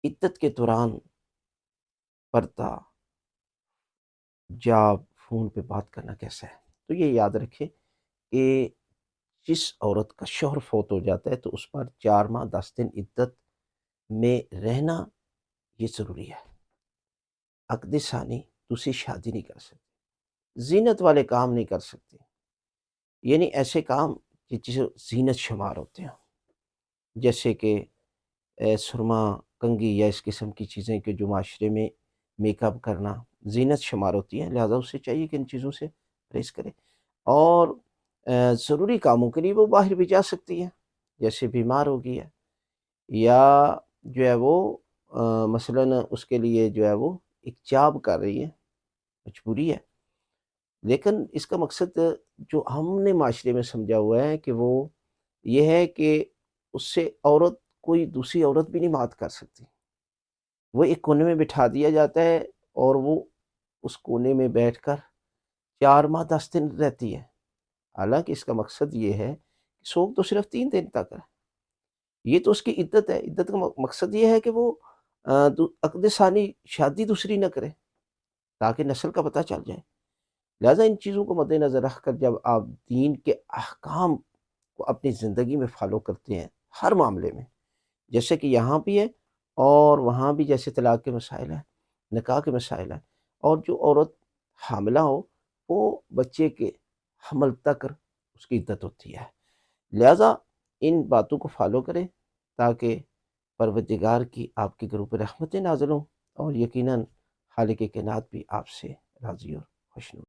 عدت کے دوران پردہ، جاب، فون پہ بات کرنا کیسا ہے؟ تو یہ یاد رکھیں کہ جس عورت کا شوہر فوت ہو جاتا ہے تو اس پر 4 ماہ 10 دن عدت میں رہنا یہ ضروری ہے۔ عقد ثانی دوسری شادی نہیں کر سکتی، زینت والے کام نہیں کر سکتی، یعنی ایسے کام کہ جسے زینت شمار ہوتے ہیں، جیسے کہ سرما، کنگھی یا اس قسم کی چیزیں کہ جو معاشرے میں میک اپ کرنا زینت شمار ہوتی ہیں، لہذا اسے چاہیے کہ ان چیزوں سے پرہیز کرے۔ اور ضروری کاموں کے لیے وہ باہر بھی جا سکتی ہے، جیسے بیمار ہو گئی ہے یا جو ہے وہ مثلاً اس کے لیے جو ہے وہ ایک جاب کر رہی ہے، مجبوری ہے۔ لیکن اس کا مقصد جو ہم نے معاشرے میں سمجھا ہوا ہے کہ وہ یہ ہے کہ اس سے عورت کوئی دوسری عورت بھی نہیں بات کر سکتی، وہ ایک کونے میں بٹھا دیا جاتا ہے اور وہ اس کونے میں بیٹھ کر 4 ماہ 10 دن رہتی ہے۔ حالانکہ اس کا مقصد یہ ہے کہ سوگ تو صرف 3 دن تک ہے، یہ تو اس کی عدت ہے۔ عدت کا مقصد یہ ہے کہ وہ عقد ثانی شادی دوسری نہ کرے تاکہ نسل کا پتہ چل جائے۔ لہٰذا ان چیزوں کو مد نظر رکھ کر جب آپ دین کے احکام کو اپنی زندگی میں فالو کرتے ہیں ہر معاملے میں، جیسے کہ یہاں بھی ہے اور وہاں بھی، جیسے طلاق کے مسائل ہیں، نکاح کے مسائل ہیں، اور جو عورت حاملہ ہو وہ بچے کے حمل تک اس کی عدت ہوتی ہے۔ لہٰذا ان باتوں کو فالو کریں تاکہ پروردگار کی آپ کے گھروں پہ رحمتیں نازل ہوں اور یقیناً خالق کائنات بھی آپ سے راضی اور خوشنود۔